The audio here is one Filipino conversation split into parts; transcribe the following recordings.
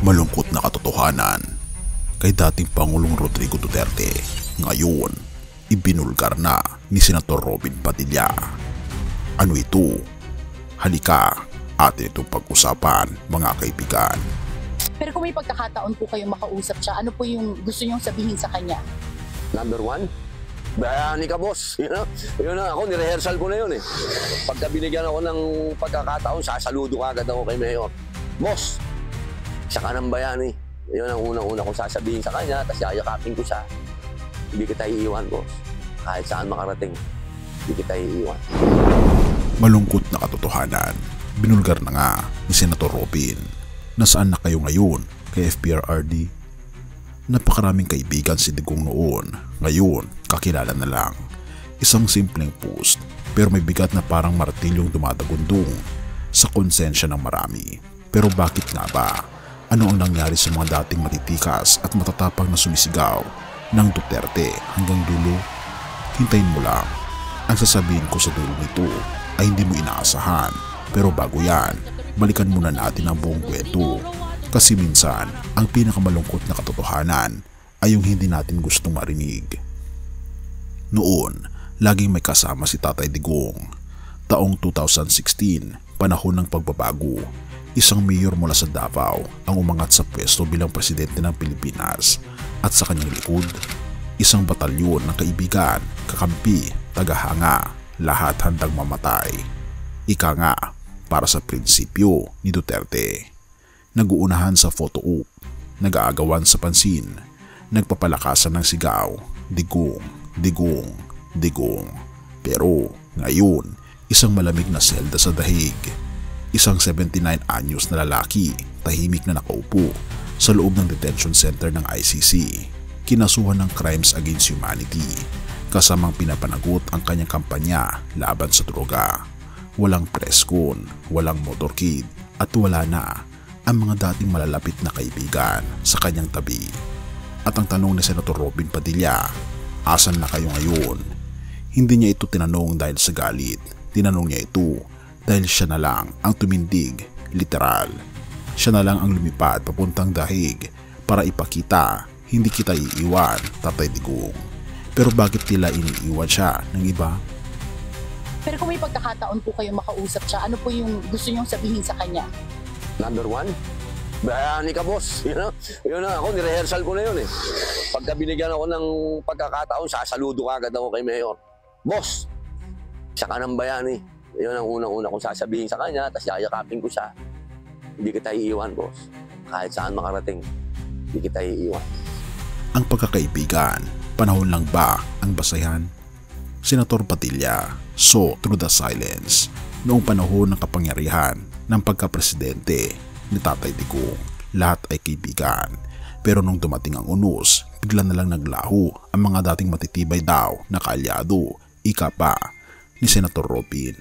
Malungkot na katotohanan kay dating Pangulong Rodrigo Duterte. Ngayon, ibinulgar na ni Senator Robin Padilla. Ano ito? Halika, atin itong pag-usapan mga kaibigan. Pero kung may pagkakataon po kayong makausap siya, ano po yung gusto niyong sabihin sa kanya? Number one, bayani ka boss. Yun na ako, nirehearsal ko na yun eh. Pagka binigyan ako ng pagkakataon, sasaludo agad ako kay Mayor. Boss, siya ka ng bayani. Yun ang unang-una kong sasabihin sa kanya, tapos yayakapin ko siya. Hindi kita iiwan, boss. Kahit saan makarating, hindi kita iiwan. Malungkot na katotohanan, binulgar na nga ni Senator Robin. Nasaan na kayo ngayon kay FPRRD? Napakaraming kaibigan si Digong noon, ngayon kakilala na lang. Isang simpleng post pero may bigat na parang martilyong dumadagundong sa konsensya ng marami. Pero bakit nga ba? Ano ang nangyari sa mga dating matitikas at matatapang na sumisigaw ng Duterte hanggang dulo? Hintayin mo lang. Ang sasabihin ko sa dulo nito ay hindi mo inaasahan. Pero bago yan, balikan muna natin ang buong kwento. Kasi minsan, ang pinakamalungkot na katotohanan ay yung hindi natin gustong marinig. Noon, laging may kasama si Tatay Digong. Taong 2016, panahon ng pagbabago. Isang mayor mula sa Davao ang umangat sa pwesto bilang presidente ng Pilipinas at sa kanyang likod, isang batalyon ng kaibigan, kakampi, tagahanga, lahat handang mamatay. Ika nga, para sa prinsipyo ni Duterte. Naguunahan sa photo op, nag-aagawan sa pansin, nagpapalakasan ng sigaw, Digong, Digong, Digong. Pero ngayon, isang malamig na selda sa dahig. Isang 79 anyos na lalaki, tahimik na nakaupo sa loob ng detention center ng ICC, kinasuhan ng crimes against humanity, kasamang pinapanagot ang kanyang kampanya laban sa droga. Walang preskon, walang motorcade, at wala na ang mga dating malalapit na kaibigan sa kanyang tabi. At ang tanong ni Senator Robin Padilla, asan na kayo ngayon? Hindi niya ito tinanong dahil sa galit, tinanong niya ito dahil siya na lang ang tumindig, literal. Siya na lang ang lumipad papuntang dahig para ipakita, hindi kita iiwan, Tatay Digong. Pero bakit tila iniiwan siya ng iba? Pero kung may pagkakataon po kayong makausap siya, ano po yung gusto niyong sabihin sa kanya? Number one, bayani ka boss. Yun na ako, nirehearsal ko na yun eh. Pagka binigyan ako ng pagkakataon, sasaludo agad ako kay Mayor. Boss, siya ka ng bayani. Yun ang unang-una kong sasabihin sa kanya, tapos yayakapin ko siya. Hindi kita iiwan, boss. Kahit saan makarating, hindi kita iiwan. Ang pagkakaibigan, panahon lang ba ang basayan? Senator Padilla saw through the silence noong panahon ng kapangyarihan ng pagkapresidente ni Tatay Digong. Lahat ay kaibigan. Pero nung dumating ang unos, bigla na lang naglaho ang mga dating matitibay daw na kaalyado, ika pa ni Senator Robin.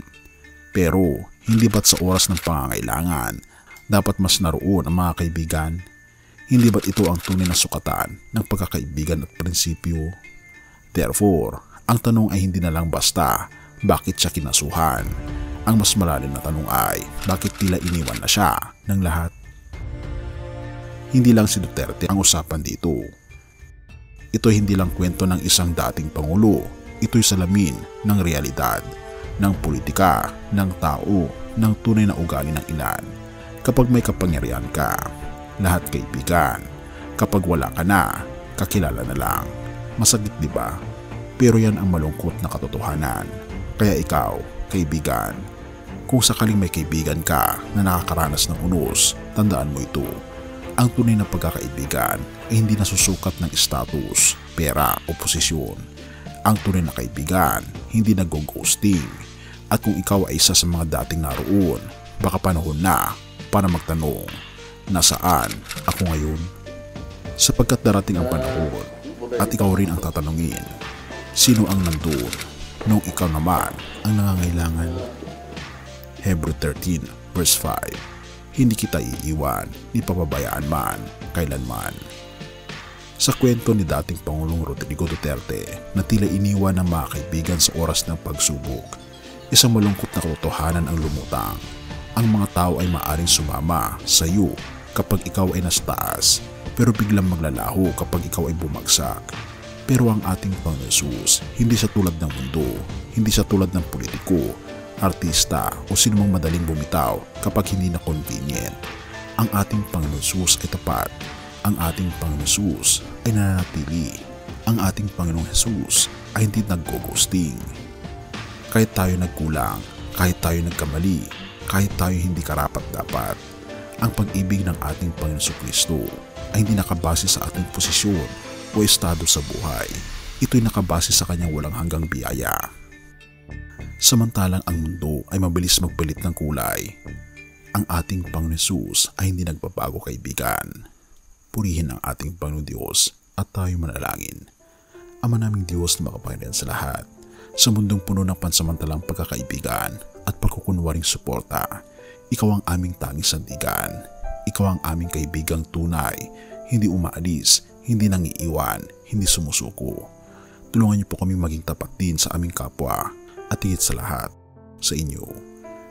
Pero hindi ba't sa oras ng pangangailangan dapat mas naroon ang mga kaibigan? Hindi ba't ito ang tunay na sukatan ng pagkakaibigan at prinsipyo? Therefore, ang tanong ay hindi na lang basta bakit siya kinasuhan. Ang mas malalim na tanong ay bakit tila iniwan na siya ng lahat? Hindi lang si Duterte ang usapan dito. Ito hindi lang kwento ng isang dating pangulo. Ito'y salamin ng realidad, ng politika, ng tao, ng tunay na ugali ng ilan. Kapag may kapangyarihan ka, lahat kaibigan. Kapag wala ka na, kakilala na lang. Masakit, di ba? Pero yan ang malungkot na katotohanan. Kaya ikaw, kaibigan, kung sakaling may kaibigan ka na nakakaranas ng unos, tandaan mo ito. Ang tunay na pagkakaibigan ay hindi nasusukat ng status, pera o posisyon. Ang tunay na kaibigan, hindi nag-ghosting. At kung ikaw ay isa sa mga dating naroon, baka panahon na para magtanong, nasaan ako ngayon? Sapagkat darating ang panahon at ikaw rin ang tatanungin, sino ang nandun nung ikaw naman ang nangangailangan? Hebrew 13 verse 5, hindi kita iiwan ni pababayaan man kailanman. Sa kwento ni dating Pangulong Rodrigo Duterte na tila iniwan ng mga kaibigan sa oras ng pagsubok, isang malungkot na katotohanan ang lumutang. Ang mga tao ay maaaring sumama sa iyo kapag ikaw ay nasa taas, pero biglang maglalaho kapag ikaw ay bumagsak. Pero ang ating Panginoon Jesus, hindi siya tulad ng mundo, hindi siya tulad ng politiko, artista o sinumang madaling bumitaw kapag hindi na convenient. Ang ating Panginoon Jesus ay tapat. Ang ating Panginoon Jesus ay nananatili. Ang ating Panginoong Jesus ay hindi nag-ghosting. Kahit tayo nagkulang, kahit tayo nagkamali, kahit tayo hindi karapat-dapat, ang pag-ibig ng ating Panginoon Kristo ay hindi nakabase sa ating posisyon o estado sa buhay. Ito'y nakabase sa kanyang walang hanggang biyaya. Samantalang ang mundo ay mabilis magpalit ng kulay, ang ating Panginoon Jesus ay hindi nagbabago, kaibigan. Purihin ang ating Panginoon Diyos at tayo manalangin. Ama naming Diyos na makapangyarihan sa lahat, sa mundong puno ng pansamantalang pagkakaibigan at pagkukunwaring suporta, ikaw ang aming tanging sandigan. Ikaw ang aming kaibigang tunay, hindi umaalis, hindi nangiiwan, hindi sumusuko. Tulungan niyo po kami maging tapat din sa aming kapwa at higit sa lahat, sa inyo.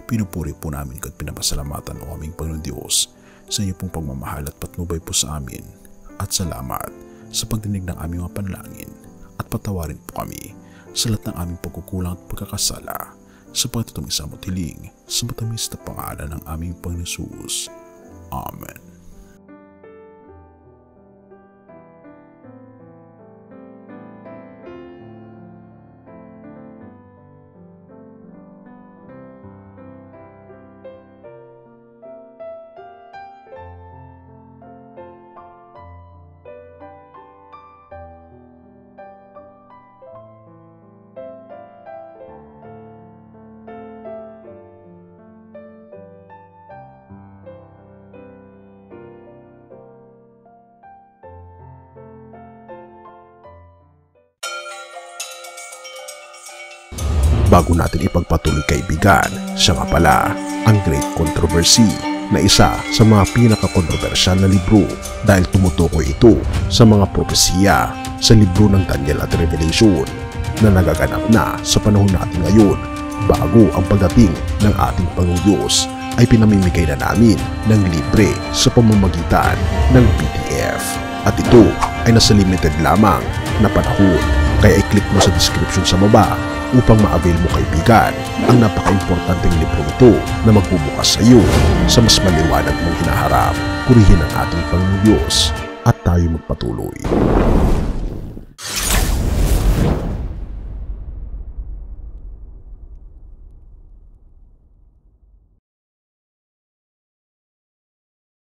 Pinupuri po namin at pinapasalamatan o aming Panginoon Diyos sa inyo pong pagmamahal at patnubay po sa amin, at salamat sa pagdinig ng aming mga panalangin, at patawarin po kami sa lahat ng aming pagkukulang at pagkakasala, sa pagtutong isa mo't hiling sa matamis na pangalan ng aming Panginoon Jesus. Amen. Bago natin ipagpatuloy, kaibigan, siya nga pala ang Great Controversy, na isa sa mga pinaka-kontrobersyal na libro dahil tumutukoy ito sa mga propesiya sa libro ng Daniel at Revelation na nagaganap na sa panahon natin ngayon, bago ang pagdating ng ating Panginoong Diyos ay pinamimigay na namin ng libre sa pamamagitan ng PDF. At ito ay nasa limited lamang na panahon, kaya i-click mo sa description sa baba upang ma-avail mo, kaibigan, ang napaka-importanteng libro ito na magbubukas sa iyo sa mas maliwanag mong hinaharap. Purihin ang ating Panginoong Diyos at tayo magpatuloy.